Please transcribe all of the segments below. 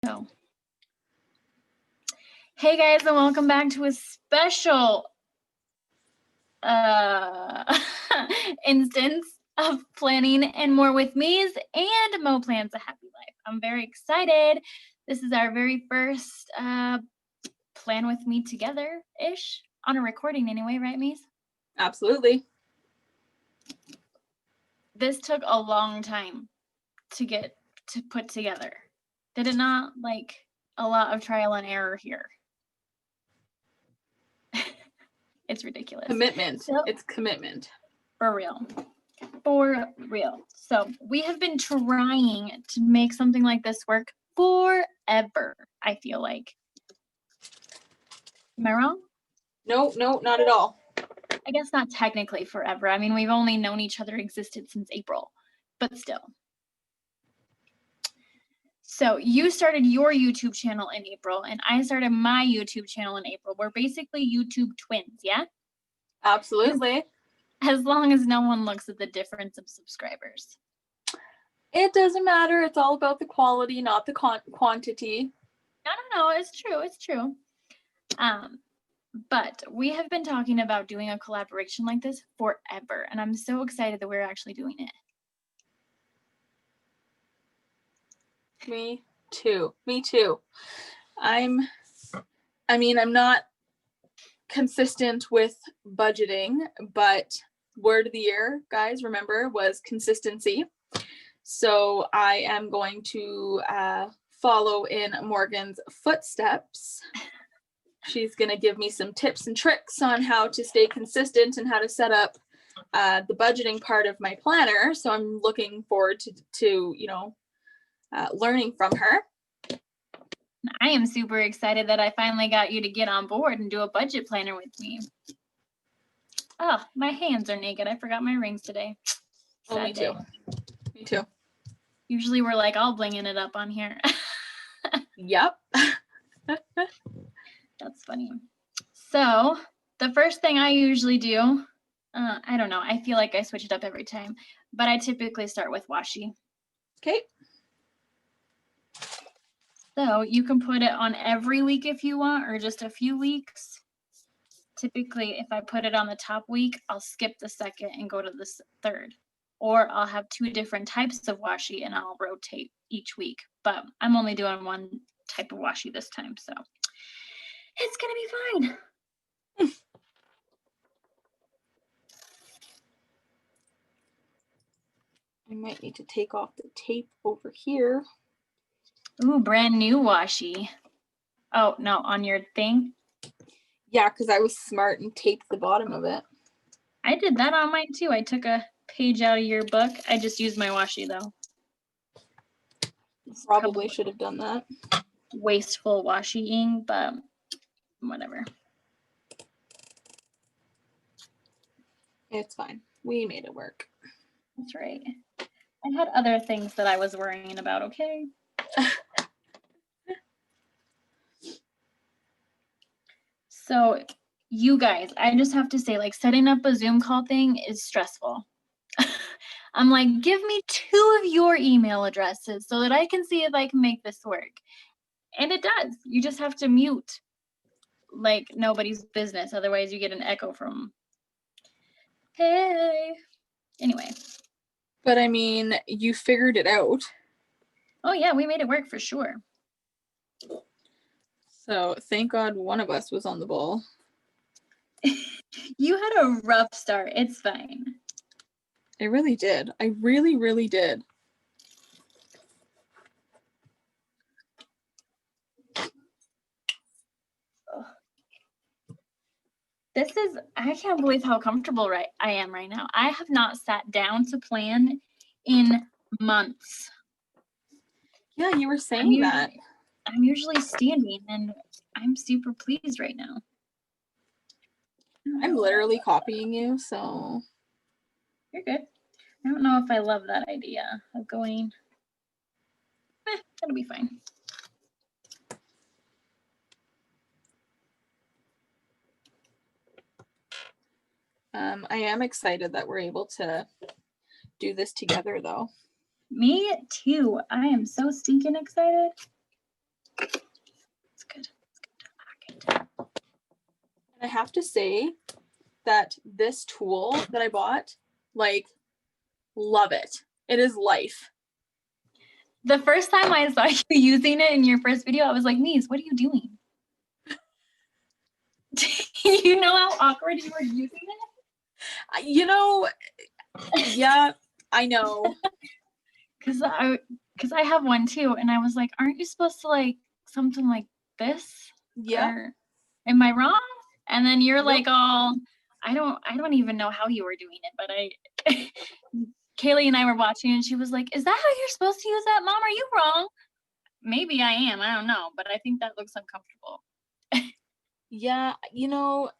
So, hey guys, and welcome back to a special instance of planning and more with me's and Mo Plans a Happy Life. I'm very excited. This is our very first plan with me together-ish on a recording anyway, right, Me's? Absolutely. This took a long time to get to put together. Did it not? Like a lot of trial and error here. It's ridiculous. Commitment. So, it's commitment. For real. For real. So we have been trying to make something like this work forever, I feel like. Am I wrong? No, not at all. I guess not technically forever. I mean, we've only known each other existed since April, but still. So you started your YouTube channel in April, and I started my YouTube channel in April. We're basically YouTube twins, yeah? Absolutely. As long as no one looks at the difference of subscribers. It doesn't matter. It's all about the quality, not the quantity. No, it's true. But we have been talking about doing a collaboration like this forever, and I'm so excited that we're actually doing it. Me too. I'm not consistent with budgeting, but word of the year, guys, remember, was consistency. So I am going to follow in Morgan's footsteps. She's going to give me some tips and tricks on how to stay consistent and how to set up the budgeting part of my planner. So I'm looking forward to learning from her. I am super excited that I finally got you to get on board and do a budget planner with me. Oh, my hands are naked. I forgot my rings today. Oh, me too. Me too. Usually we're like all blinging it up on here. Yep. That's funny. So the first thing I usually do, I don't know, I feel like I switch it up every time, but I typically start with washi. Okay. So you can put it on every week if you want, or just a few weeks. Typically, if I put it on the top week, I'll skip the second and go to the third. Or I'll have two different types of washi and I'll rotate each week. But I'm only doing one type of washi this time, so it's gonna be fine. I might need to take off the tape over here. Ooh, brand new washi. Oh, no, on your thing? Yeah, because I was smart and taped the bottom of it. I did that on mine too. I took a page out of your book. I just used my washi though. Probably should have done that. Wasteful washi-ing, but whatever. It's fine. We made it work. That's right. I had other things that I was worrying about, okay? So you guys, I just have to say, like, setting up a Zoom call thing is stressful. I'm like, give me 2 of your email addresses so that I can see if I can make this work. And it does. You just have to mute like nobody's business. Otherwise you get an echo from, hey. Anyway. But I mean, you figured it out. Oh yeah, we made it work for sure. So thank God one of us was on the ball. You had a rough start. It's fine. I really did. I really, really did. This is, I can't believe how comfortable I am right now. I have not sat down to plan in months. Yeah, you were saying that. I'm usually standing and I'm super pleased right now. I'm literally copying you, so. You're good. I don't know if I love that idea of going, that'll be fine. I am excited that we're able to do this together, though. Me too. I am so stinking excited. I have to say that this tool that I bought, like, love it. It is life. The first time I saw you using it in your first video, I was like, Mies, what are you doing? You know how awkward you were using it? You know, yeah, I know. Because I have one too, and I was like, aren't you supposed to like something like this? Yeah. Or am I wrong? And then you're Nope. like, oh, I don't even know how you were doing it, but Kaylee and I were watching, and she was like, is that how you're supposed to use that, Mom? Are you wrong? Maybe I am. I don't know, but I think that looks uncomfortable. Yeah, you know,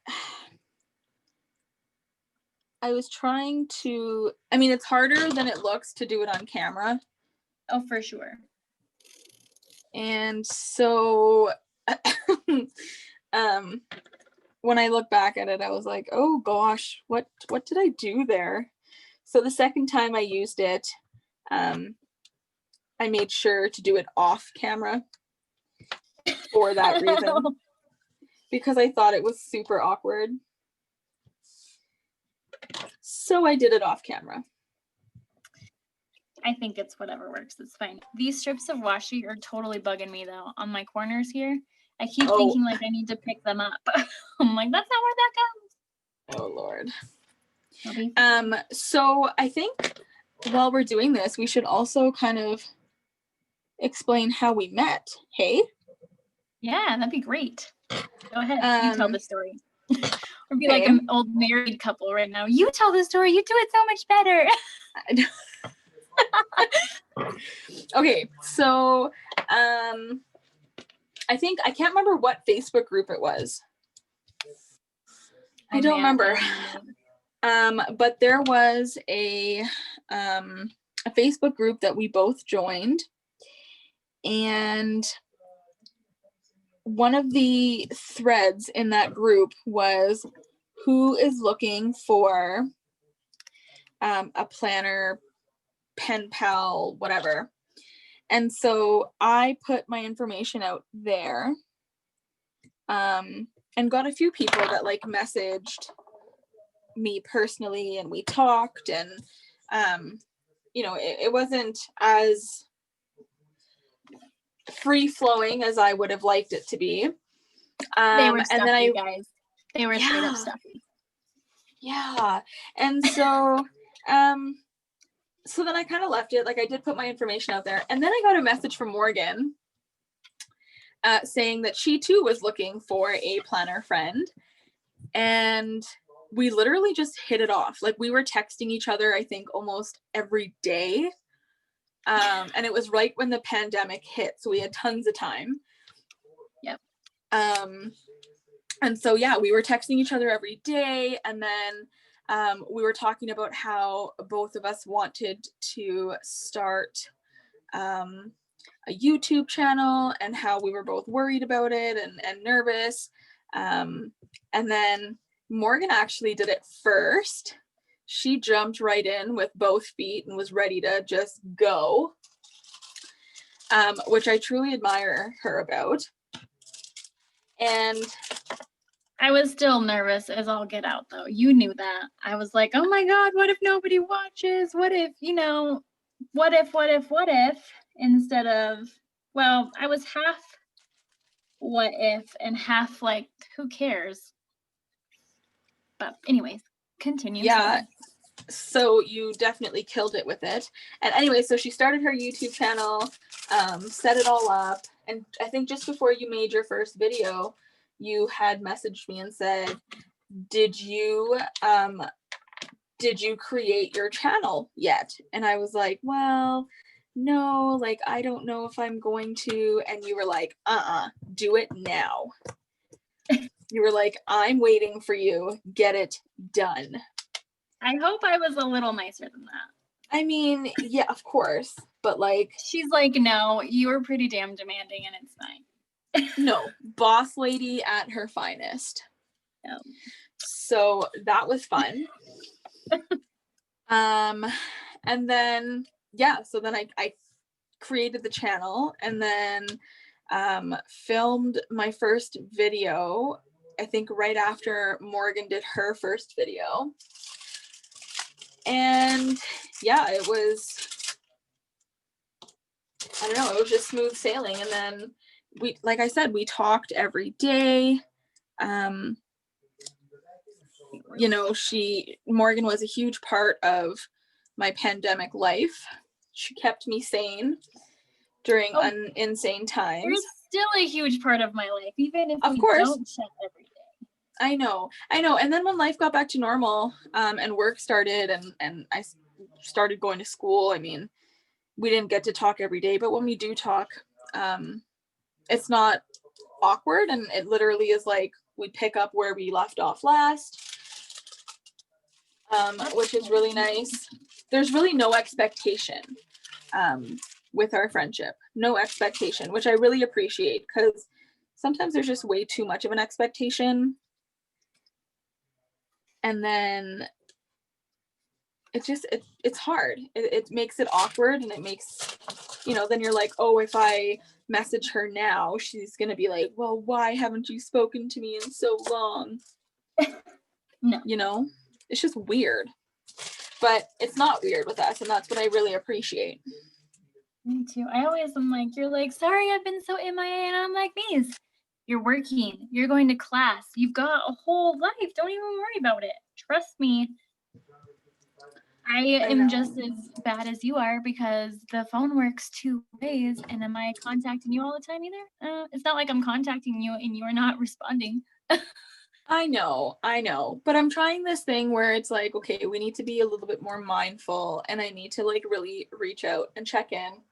I was trying to, I mean, it's harder than it looks to do it on camera. Oh, for sure. And so when I look back at it, I was like, oh gosh, what did I do there? So the second time I used it, I made sure to do it off camera for that reason, because I thought it was super awkward. So I did it off camera. I think it's whatever works. It's fine. These strips of washi are totally bugging me though on my corners here. I keep thinking like I need to pick them up. I'm like, that's not where that goes. Oh Lord. Okay. So I think while we're doing this, we should also kind of explain how we met. Hey? Yeah, that'd be great. Go ahead. You tell the story. Or be okay. like an old married couple right now. You tell the story. You do it so much better. Okay, so I think I can't remember what Facebook group it was. I don't remember. But there was a Facebook group that we both joined, and one of the threads in that group was who is looking for a planner, pen pal, whatever. And so I put my information out there, and got a few people that like messaged me personally, and we talked, and you know, it wasn't as free flowing as I would have liked it to be. They were stuffy, and then guys. They were straight up stuffy. Yeah. And so so then I kind of left it. Like I did put my information out there, and then I got a message from Morgan saying that she too was looking for a planner friend, and we literally just hit it off. Like we were texting each other, I think almost every day. And it was right when the pandemic hit, so we had tons of time. Yep. And so yeah, we were texting each other every day, and then we were talking about how both of us wanted to start a YouTube channel, and how we were both worried about it and nervous. And then Morgan actually did it first. She jumped right in with both feet and was ready to just go, which I truly admire her about. And I was still nervous as all get out though. You knew that. I was like, oh my God, what if nobody watches? What if, you know, what if, instead of, well, I was half what if and half like, who cares? But anyways, continue. Yeah. So you definitely killed it with it. And anyway, so she started her YouTube channel, set it all up. And I think just before you made your first video, you had messaged me and said, did you create your channel yet? And I was like, well, no, like, I don't know if I'm going to. And you were like, do it now. You were like, I'm waiting for you. Get it done. I hope I was a little nicer than that. I mean, yeah, of course. But like, she's like, no, you were pretty damn demanding, and it's fine. No, boss lady at her finest. Yep. So that was fun. And then, yeah, so then I created the channel, and then filmed my first video, I think right after Morgan did her first video. And yeah, it was, I don't know, it was just smooth sailing. And then we, like I said, we talked every day. You know, Morgan was a huge part of my pandemic life. She kept me sane during insane times. You're still a huge part of my life, even if we don't chat every day. I know. And then when life got back to normal, and work started, and I started going to school, I mean, we didn't get to talk every day, but when we do talk, it's not awkward, and it literally is like we pick up where we left off last, which is really nice. There's really no expectation with our friendship, no expectation, which I really appreciate, because sometimes there's just way too much of an expectation, and then it's hard. It makes it awkward, and it makes, you know, then you're like, oh, if I message her now, she's gonna be like, well, why haven't you spoken to me in so long? No, you know, it's just weird, but it's not weird with us, and that's what I really appreciate. Me too. I always am like, you're like, sorry, I've been so MIA, and I'm like, Mies, you're working, you're going to class, you've got a whole life, don't even worry about it, trust me. I am just as bad as you are, because the phone works 2 ways, and am I contacting you all the time either? It's not like I'm contacting you and you're not responding. I know, but I'm trying this thing where it's like, okay, we need to be a little bit more mindful, and I need to like really reach out and check in.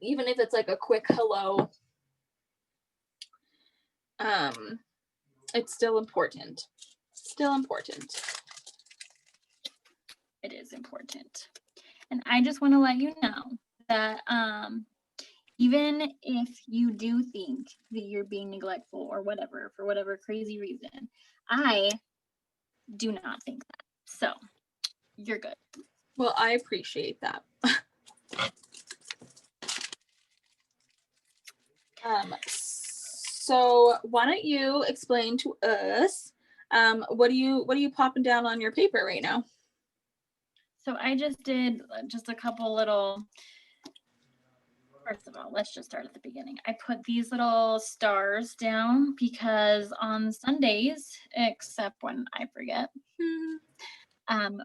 Even if it's like a quick hello, it's still important. It is important. And I just want to let you know that even if you do think that you're being neglectful or whatever, for whatever crazy reason, I do not think that. So you're good. Well, I appreciate that. So why don't you explain to us, what are you popping down on your paper right now? So I just did just a couple little, first of all, let's just start at the beginning. I put these little stars down because on Sundays, except when I forget,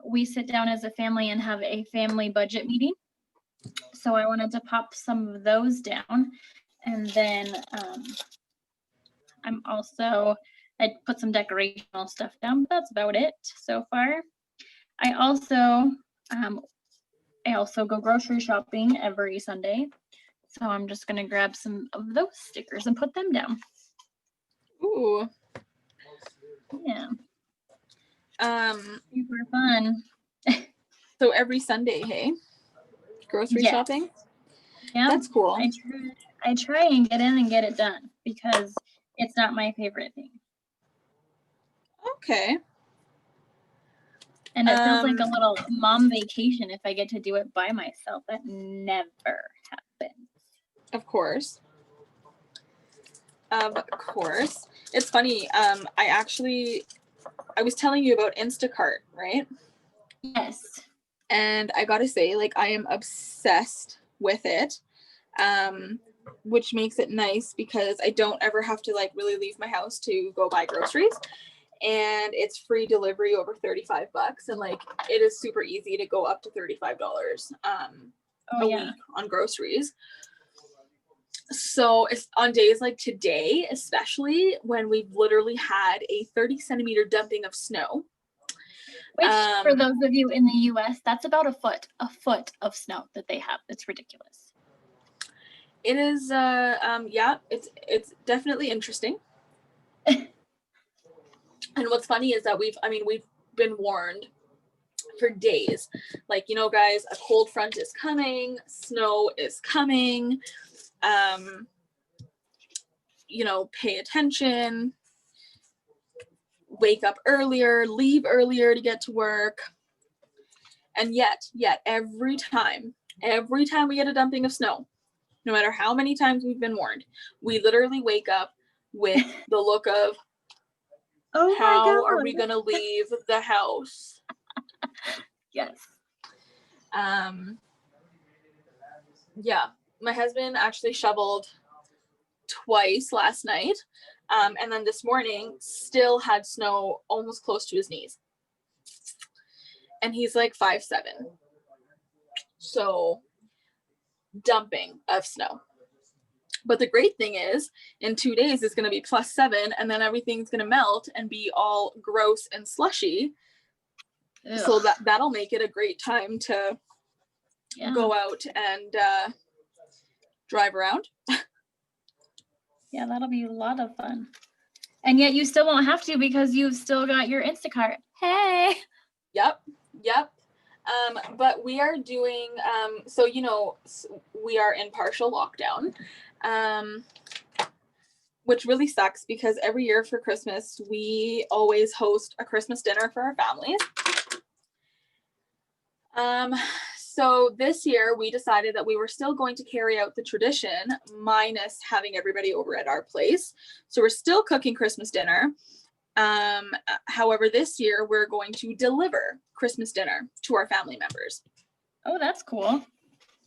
we sit down as a family and have a family budget meeting. So I wanted to pop some of those down. And then I put some decorational stuff down, but that's about it so far. I also go grocery shopping every Sunday. So I'm just gonna grab some of those stickers and put them down. Ooh. Yeah. Super fun. So every Sunday, hey? Grocery shopping? Yeah. That's cool. I try and get in and get it done, because it's not my favorite thing. Okay. And it feels like a little mom vacation if I get to do it by myself. That never happens. Of course. It's funny. I was telling you about Instacart, right? Yes. And I gotta say, like, I am obsessed with it, which makes it nice because I don't ever have to like really leave my house to go buy groceries. And it's free delivery over $35, and like it is super easy to go up to $35 a week on groceries. So it's on days like today, especially when we've literally had a 30-centimeter dumping of snow. Which, for those of you in the US, that's about a foot of snow that they have. It's ridiculous. It is, yeah, it's definitely interesting. And what's funny is that we've been warned for days, like, you know, guys, a cold front is coming, snow is coming, you know, pay attention, wake up earlier, leave earlier to get to work. And yet every time we get a dumping of snow, no matter how many times we've been warned, we literally wake up with the look of, oh how are we gonna leave the house? Yes. Yeah, my husband actually shoveled twice last night, and then this morning still had snow almost close to his knees, and he's like 5'7", so dumping of snow. But the great thing is, in 2 days it's going to be +7, and then everything's going to melt and be all gross and slushy. Ugh. So that'll make it a great time to go out and drive around. Yeah, that'll be a lot of fun. And yet you still won't have to, because you've still got your Instacart. Hey. Yep. But we are doing, so, you know, we are in partial lockdown, which really sucks, because every year for Christmas, we always host a Christmas dinner for our families. So this year we decided that we were still going to carry out the tradition, minus having everybody over at our place. So we're still cooking Christmas dinner. However, this year we're going to deliver Christmas dinner to our family members. Oh, that's cool.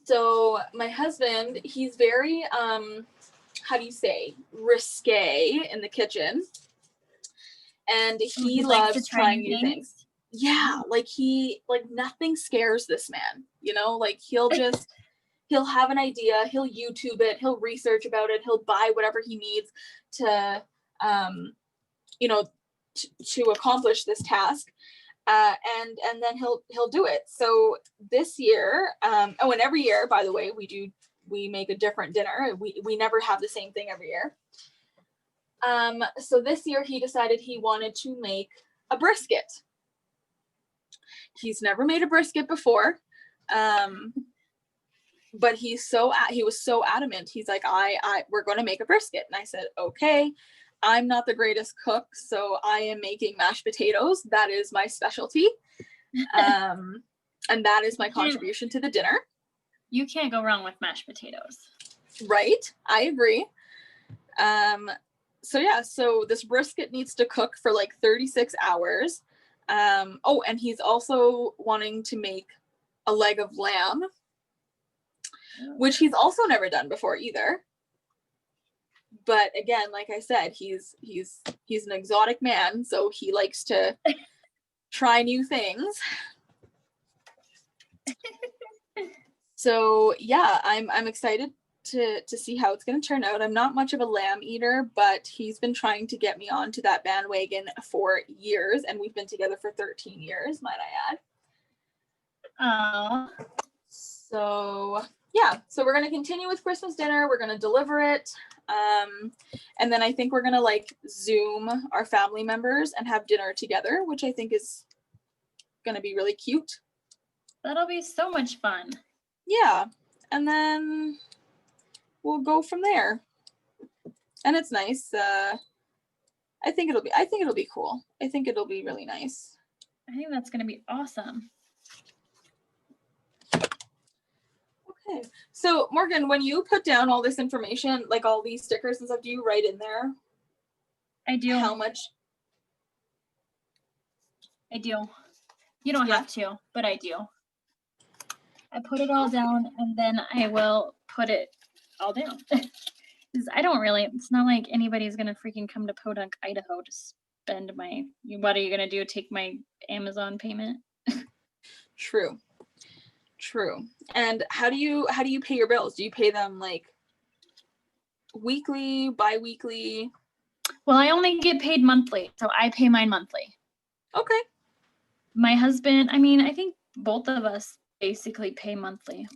So my husband, he's very, how do you say, risque in the kitchen. And he loves trying new things. Yeah, like nothing scares this man, you know, like he'll have an idea, he'll YouTube it, he'll research about it, he'll buy whatever he needs to, you know, to accomplish this task. And then he'll do it. So this year, and every year, by the way, we make a different dinner. We never have the same thing every year. So this year he decided he wanted to make a brisket. He's never made a brisket before. But he was so adamant. He's like, we're going to make a brisket. And I said, okay. I'm not the greatest cook, so I am making mashed potatoes. That is my specialty. And that is my contribution to the dinner. You can't go wrong with mashed potatoes. Right. I agree. So this brisket needs to cook for like 36 hours. And he's also wanting to make a leg of lamb, which he's also never done before either. But again, like I said, he's an exotic man, so he likes to try new things. So yeah, I'm excited to see how it's going to turn out. I'm not much of a lamb eater, but he's been trying to get me onto that bandwagon for years, and we've been together for 13 years, might I add. Oh. So yeah, so we're going to continue with Christmas dinner. We're going to deliver it. And then I think we're going to like Zoom our family members and have dinner together, which I think is going to be really cute. That'll be so much fun. Yeah. And then we'll go from there. And it's nice. I think it'll be cool. I think it'll be really nice. I think that's going to be awesome. Okay. So Morgan, when you put down all this information, like all these stickers and stuff, do you write in there? I do. How much? I do. You don't have to, but I do. I put it all down, and then I will put it all down. It's not like anybody's going to freaking come to Podunk, Idaho to spend what are you going to do? Take my Amazon payment? True. And how do you pay your bills? Do you pay them like weekly, bi-weekly? Well, I only get paid monthly, so I pay mine monthly. Okay. My husband, I think both of us basically pay monthly.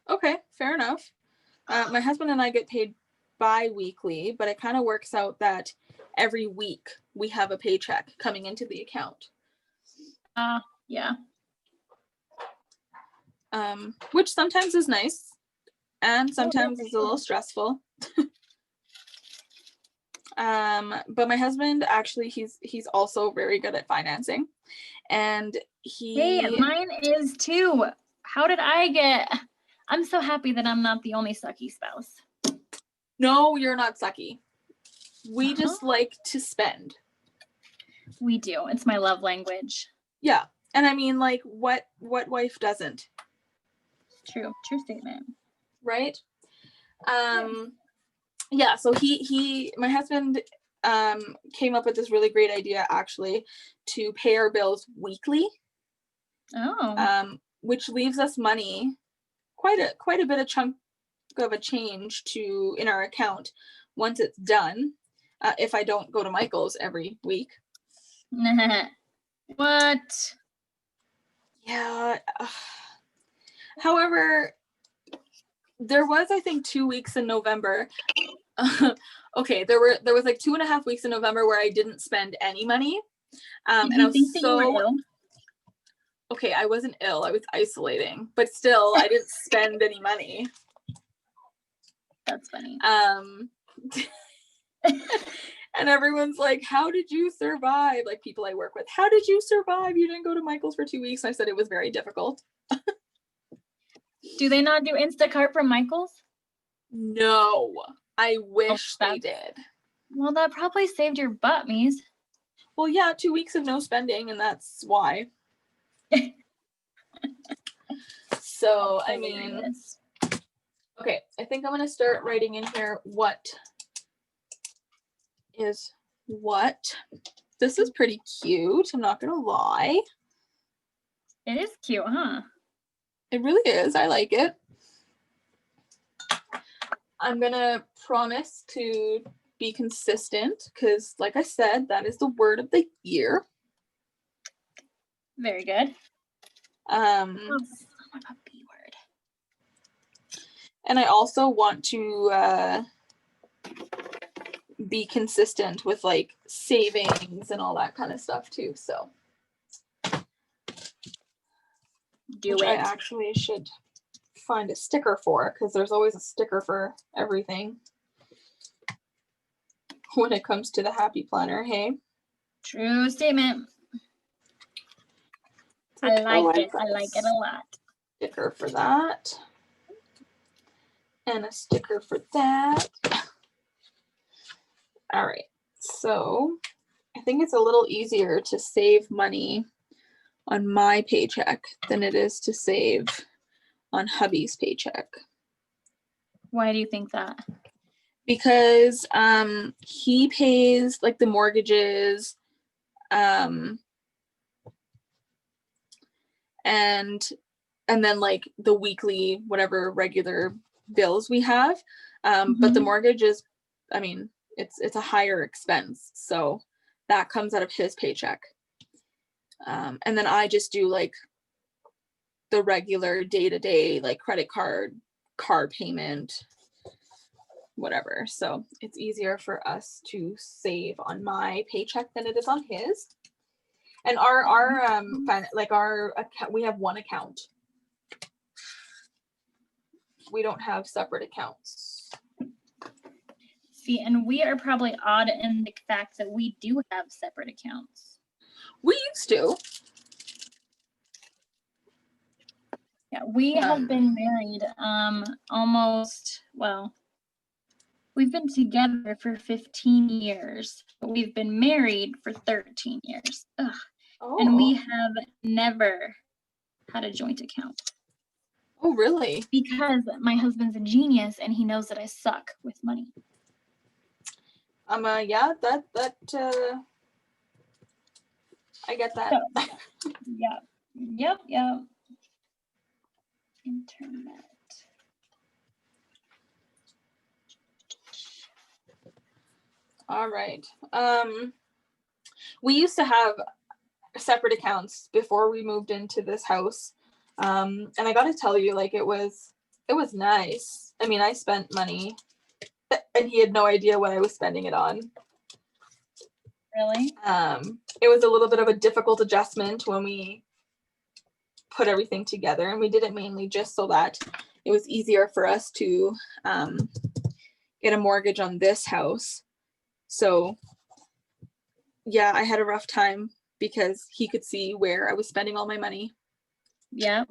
Okay, fair enough. My husband and I get paid bi-weekly, but it kind of works out that every week we have a paycheck coming into the account. Yeah. Which sometimes is nice and sometimes is a little stressful. But my husband, actually, he's also very good at financing, and Hey, mine is too. I'm so happy that I'm not the only sucky spouse. No, you're not sucky. We just like to spend. We do. It's my love language. Yeah. And I mean, like, what wife doesn't? True statement. Right? Yeah, so my husband came up with this really great idea, actually, to pay our bills weekly. Which leaves us money, quite a bit of chunk of a change in our account once it's done, if I don't go to Michael's every week. What? Yeah. However, there was, I think, 2 weeks in November. Okay, there was like 2.5 weeks in November where I didn't spend any money. Did you think that you were ill? Okay, I wasn't ill. I was isolating, but still, I didn't spend any money. That's funny. And everyone's like, how did you survive? Like, people I work with, how did you survive? You didn't go to Michael's for 2 weeks. And I said it was very difficult. Do they not do Instacart from Michael's? No, I wish they did. Well, that probably saved your butt, Mies. Well, yeah, 2 weeks of no spending, and that's why. So, I mean, okay, I think I'm going to start writing in here what is what. This is pretty cute. I'm not going to lie. It is cute, huh? It really is. I like it. I'm going to promise to be consistent because, like I said, that is the word of the year. Very good. B word. And I also want to be consistent with like savings and all that kind of stuff too. So I actually should find a sticker for it because there's always a sticker for everything when it comes to the Happy Planner. Hey, true statement. I like it. I like it a lot. Sticker for that. And a sticker for that. All right. So I think it's a little easier to save money on my paycheck than it is to save on hubby's paycheck. Why do you think that? Because he pays like the mortgages, and then like the weekly whatever regular bills we have, but the mortgage is, I mean, it's a higher expense, so that comes out of his paycheck, and then I just do like the regular day-to-day like credit card payment, whatever. So it's easier for us to save on my paycheck than it is on his. And our like our account, we have one account. We don't have separate accounts. See, and we are probably odd in the fact that we do have separate accounts. We used to. Yeah, we have been married almost, well, we've been together for 15 years, but we've been married for 13 years. Ugh. Oh. And we have never had a joint account. Oh, really? Because my husband's a genius and he knows that I suck with money. Yeah, that I get that. So, yeah. Yep. Internet. All right. We used to have separate accounts before we moved into this house. And I got to tell you, like, it was nice. I mean, I spent money and he had no idea what I was spending it on. Really? It was a little bit of a difficult adjustment when we put everything together, and we did it mainly just so that it was easier for us to get a mortgage on this house. So yeah, I had a rough time because he could see where I was spending all my money. Yeah.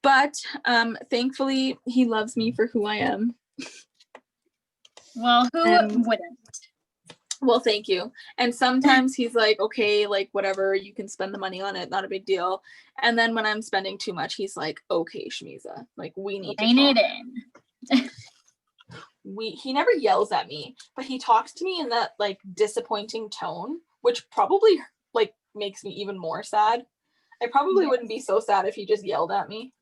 But thankfully he loves me for who I am. Well, who wouldn't? Well, thank you. And sometimes he's like, okay, like whatever, you can spend the money on it, not a big deal. And then when I'm spending too much, he's like, okay, Shmiza, like we need to talk. It in. He never yells at me, but he talks to me in that like disappointing tone, which probably like makes me even more sad. I probably wouldn't be so sad if he just yelled at me.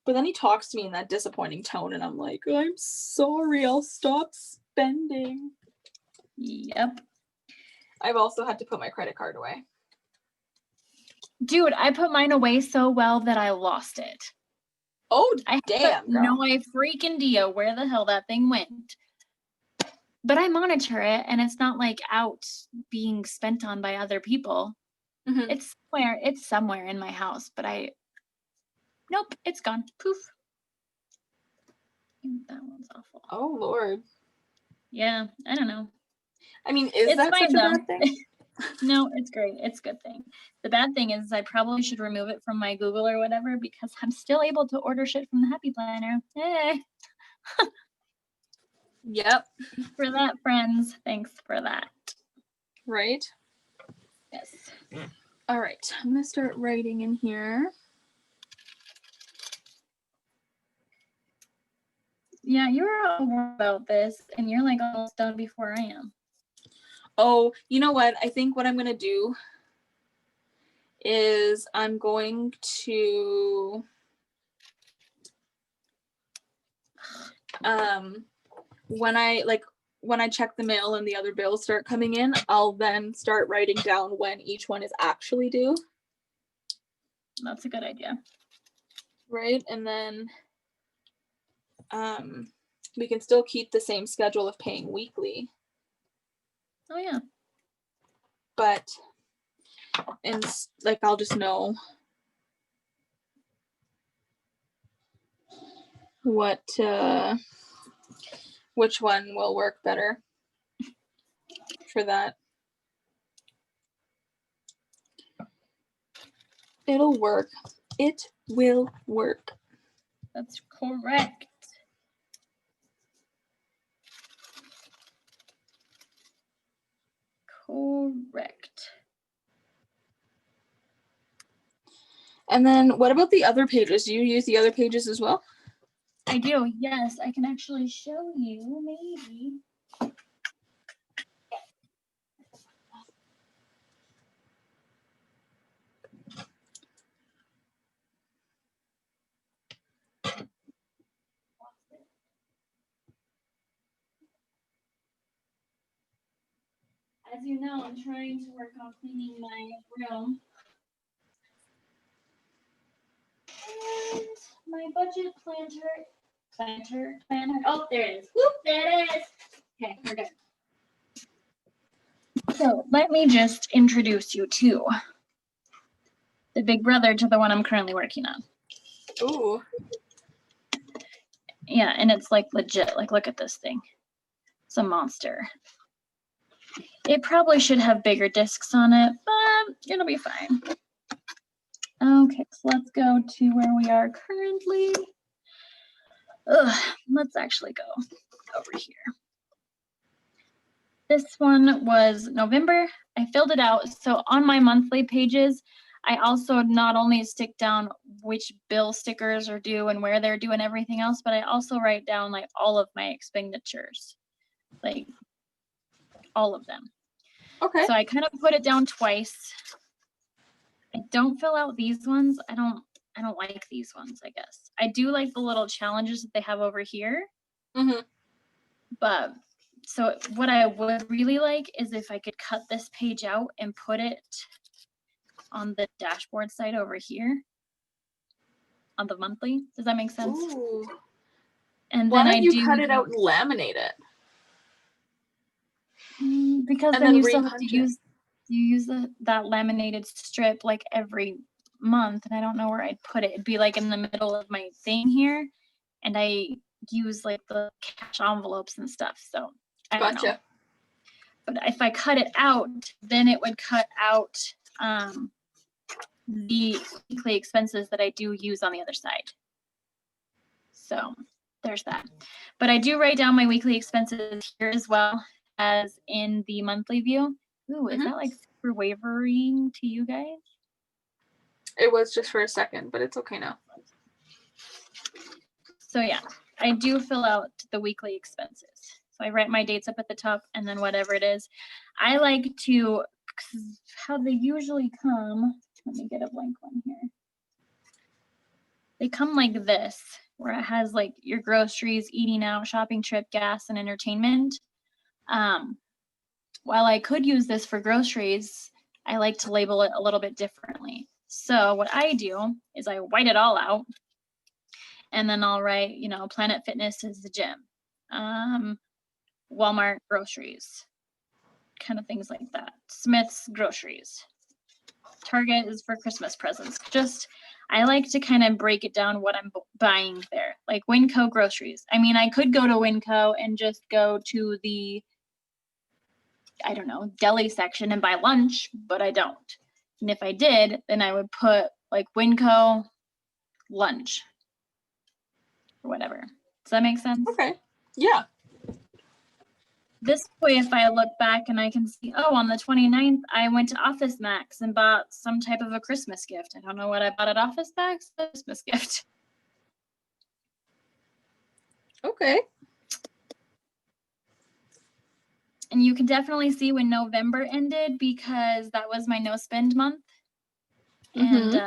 But then he talks to me in that disappointing tone, and I'm like, I'm sorry, I'll stop spending. Yep. I've also had to put my credit card away. Dude, I put mine away so well that I lost it. Oh, damn, girl. No freaking idea where the hell that thing went. But I monitor it, and it's not like out being spent on by other people. Mm-hmm. It's somewhere in my house, but nope, it's gone. Poof. That one's awful. Oh, Lord. Yeah, I don't know. I mean, is that such a bad thing? No, it's great. It's a good thing. The bad thing is I probably should remove it from my Google or whatever because I'm still able to order shit from the Happy Planner. Hey. Yep. Thanks for that, friends. Thanks for that. Right? Yes. All right. I'm going to start writing in here. Yeah, you were all worried about this, and you're like almost done before I am. Oh, you know what? I think what I'm going to do is I'm going to when I check the mail and the other bills start coming in, I'll then start writing down when each one is actually due. That's a good idea. Right? And then we can still keep the same schedule of paying weekly. Oh, yeah. But, and like, I'll just know which one will work better for that. It'll work. It will work. That's correct. Correct. And then what about the other pages? Do you use the other pages as well? I do, yes. I can actually show you, maybe. As you know, I'm trying to work on cleaning my room. And my budget planner. Oh, there it is. Whoop, there it is. Okay, we're good. So let me just introduce you to the big brother to the one I'm currently working on. Ooh. Yeah, and it's like legit. Like, look at this thing. It's a monster. It probably should have bigger discs on it, but it'll be fine. Okay, so let's go to where we are currently. Let's actually go over here. This one was November. I filled it out. So on my monthly pages, I also not only stick down which bill stickers are due and where they're due and everything else, but I also write down like all of my expenditures, like all of them. Okay. So I kind of put it down twice. I don't fill out these ones. I don't like these ones, I guess. I do like the little challenges that they have over here. Mm-hmm. But so what I would really like is if I could cut this page out and put it on the dashboard side over here on the monthly. Does that make sense? Ooh. And why then don't you cut it out and laminate it? Because and then you re-punch still have to use that laminated strip like every month, and I don't know where I'd put it. It'd be like in the middle of my thing here, and I use like the cash envelopes and stuff. So I don't know. But if I cut it out, then it would cut out the weekly expenses that I do use on the other side. So there's that. But I do write down my weekly expenses here as well as in the monthly view. Ooh, is that like super wavering to you guys? It was just for a second, but it's okay now. So yeah, I do fill out the weekly expenses. So I write my dates up at the top and then whatever it is. I like to, how they usually come, let me get a blank one here. They come like this, where it has like your groceries, eating out, shopping trip, gas, and entertainment. While I could use this for groceries, I like to label it a little bit differently. So what I do is I white it all out, and then I'll write, you know, Planet Fitness is the gym, Walmart groceries, kind of things like that. Smith's groceries. Target is for Christmas presents. Just, I like to kind of break it down what I'm buying there. Like Winco groceries. I mean, I could go to Winco and just go to the, I don't know, deli section and buy lunch, but I don't. And if I did, then I would put like Winco lunch or whatever. Does that make sense? Okay. Yeah. This way, if I look back and I can see, oh, on the 29th, I went to Office Max and bought some type of a Christmas gift. I don't know what I bought at Office Max, Christmas gift. Okay. And you can definitely see when November ended because that was my no spend month. And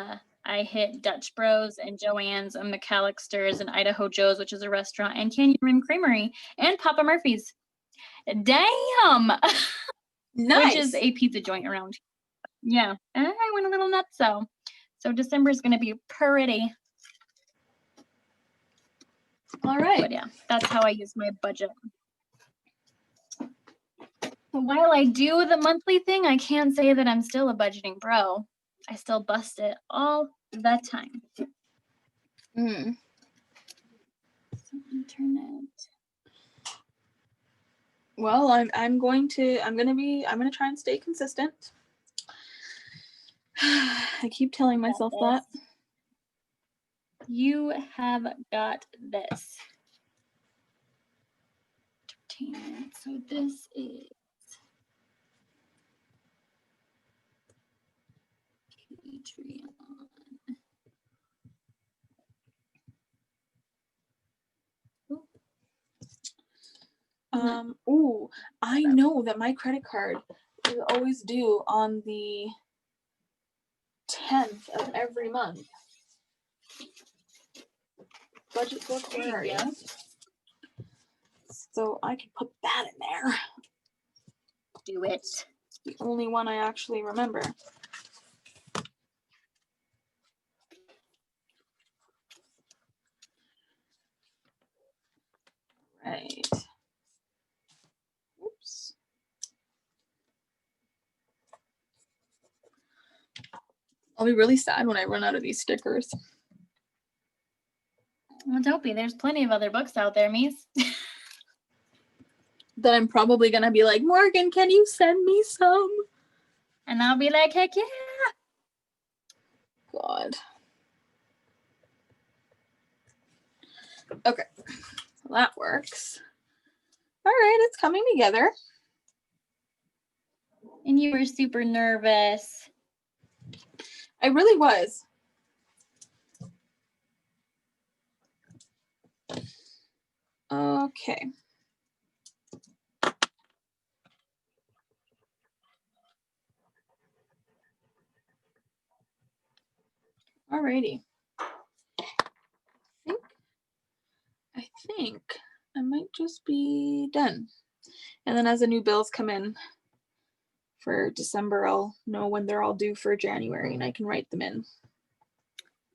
I hit Dutch Bros and Joann's and McAllister's and Idaho Joe's, which is a restaurant, and Canyon Rim Creamery and Papa Murphy's. Damn! Nice. Which is a pizza joint around here. Yeah, and I went a little nuts. So December is going to be pretty. All right. But yeah, that's how I use my budget. While I do the monthly thing, I can't say that I'm still a budgeting bro. I still bust it all the time. So internet. Well, I'm going to try and stay consistent. I keep telling myself that. You have got this. Entertainment. So this is Patreon. I know that my credit card is always due on the 10th of every month. Budget book, where are you? So I can put that in there. Do it. It's the only one I actually remember. Right. Oops. I'll be really sad when I run out of these stickers. Well, don't be. There's plenty of other books out there, Mies. That I'm probably going to be like, Morgan, can you send me some? And I'll be like, heck yeah. God. Okay. Well, that works. All right, it's coming together. And you were super nervous. I really was. Okay. Alrighty. I think I might just be done. And then as the new bills come in for December, I'll know when they're all due for January and I can write them in.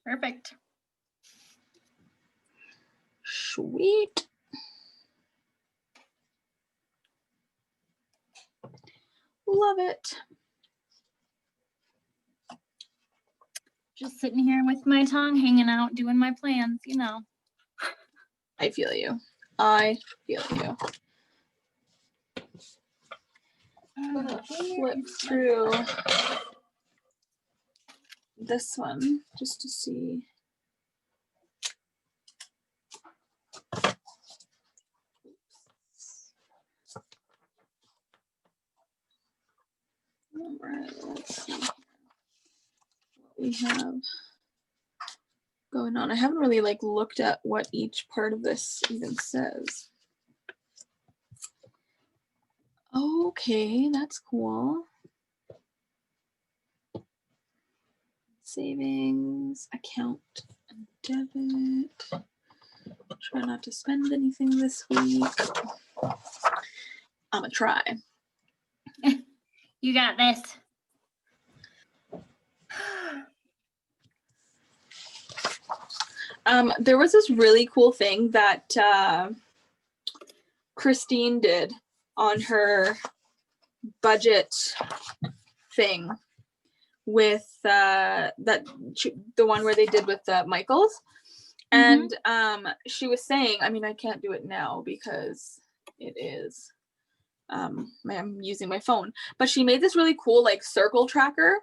Perfect. Sweet. Love it. Just sitting here with my tongue hanging out, doing my plans, you know. I feel you. I feel you. I'm gonna flip through this one just to see. All right, let's see what we have going on. I haven't really like looked at what each part of this even says. Okay, that's cool. Savings, account, and debit. Try not to spend anything this week. I'm gonna try. You got this. There was this really cool thing that Christine did on her budget thing with the one where they did with Michael's. And she was saying, I mean, I can't do it now because it is I'm using my phone, but she made this really cool like circle tracker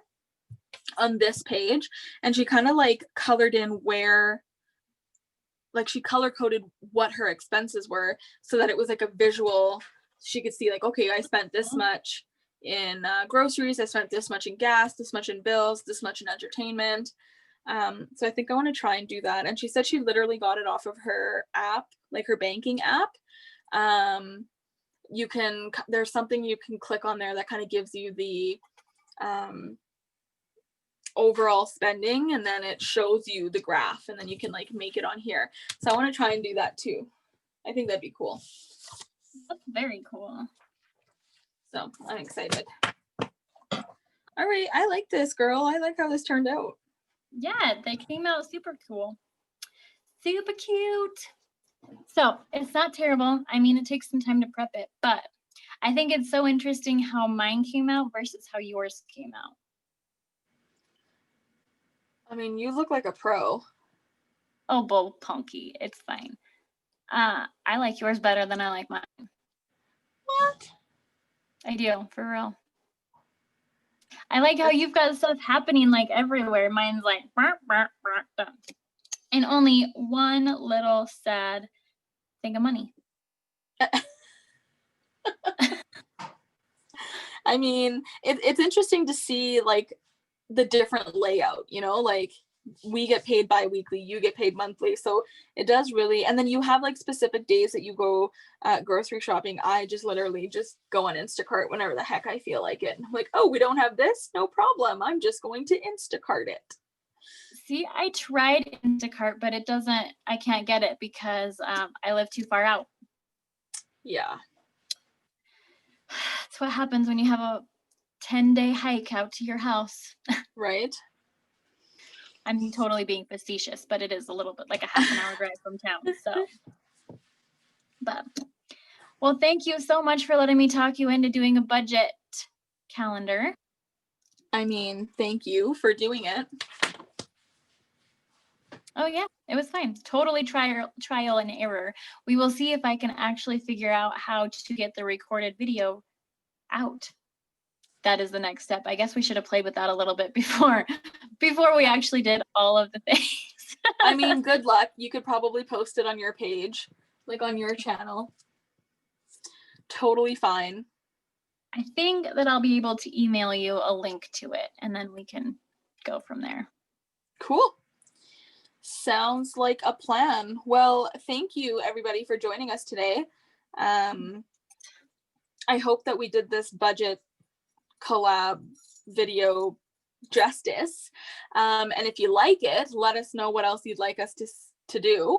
on this page, and she kind of like colored in where, like she color coded what her expenses were so that it was like a visual. She could see like, okay, I spent this much in groceries, I spent this much in gas, this much in bills, this much in entertainment. So I think I want to try and do that. And she said she literally got it off of her app, like her banking app. You can, there's something you can click on there that kind of gives you the overall spending, and then it shows you the graph, and then you can like make it on here. So I want to try and do that too. I think that'd be cool. That's very cool. So I'm excited. All right, I like this, girl. I like how this turned out. Yeah, they came out super cool. Super cute. So it's not terrible. I mean, it takes some time to prep it, but I think it's so interesting how mine came out versus how yours came out. I mean, you look like a pro. Oh, bull punky. It's fine. I like yours better than I like mine. What? I do, for real. I like how you've got stuff happening like everywhere. Mine's like, burp, burp, burp, done. And only one little sad thing of money. I mean, it's interesting to see like the different layout, you know, like we get paid bi-weekly, you get paid monthly, so it does really. And then you have like specific days that you go grocery shopping. I just literally just go on Instacart whenever the heck I feel like it. I'm like, oh, we don't have this, no problem, I'm just going to Instacart it. See, I tried Instacart, but it doesn't, I can't get it because I live too far out. Yeah. That's what happens when you have a 10-day hike out to your house. Right. I'm totally being facetious, but it is a little bit like a half an hour drive from town. So, but, well, thank you so much for letting me talk you into doing a budget calendar. I mean, thank you for doing it. Oh yeah, it was fine. Totally trial and error. We will see if I can actually figure out how to get the recorded video out. That is the next step. I guess we should have played with that a little bit before we actually did all of the things. I mean, good luck. You could probably post it on your page, like on your channel. Totally fine. I think that I'll be able to email you a link to it, and then we can go from there. Cool. Sounds like a plan. Well, thank you everybody for joining us today. I hope that we did this budget collab video justice. And if you like it, let us know what else you'd like us to do.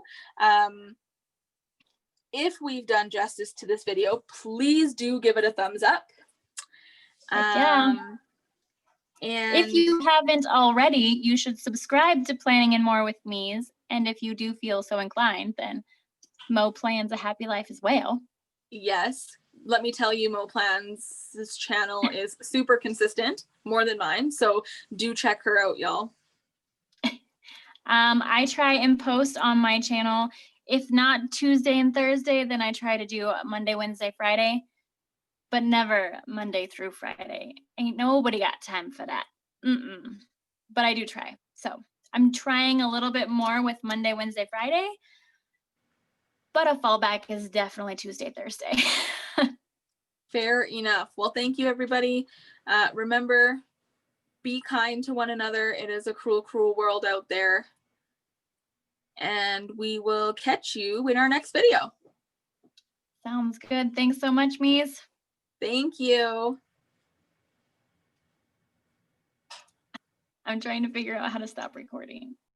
If we've done justice to this video, please do give it a thumbs up. Yeah. And if you haven't already, you should subscribe to Planning and More with Me's. And if you do feel so inclined, then Mo plans a happy life as well. Yes. Let me tell you, Mo Plans' channel is super consistent, more than mine. So do check her out, y'all. I try and post on my channel. If not Tuesday and Thursday, then I try to do Monday, Wednesday, Friday, but never Monday through Friday. Ain't nobody got time for that. but I do try. So I'm trying a little bit more with Monday, Wednesday, Friday, but a fallback is definitely Tuesday, Thursday. Fair enough. Well, thank you, everybody. Remember, be kind to one another. It is a cruel, cruel world out there. And we will catch you in our next video. Sounds good. Thanks so much, Mies. Thank you. I'm trying to figure out how to stop recording.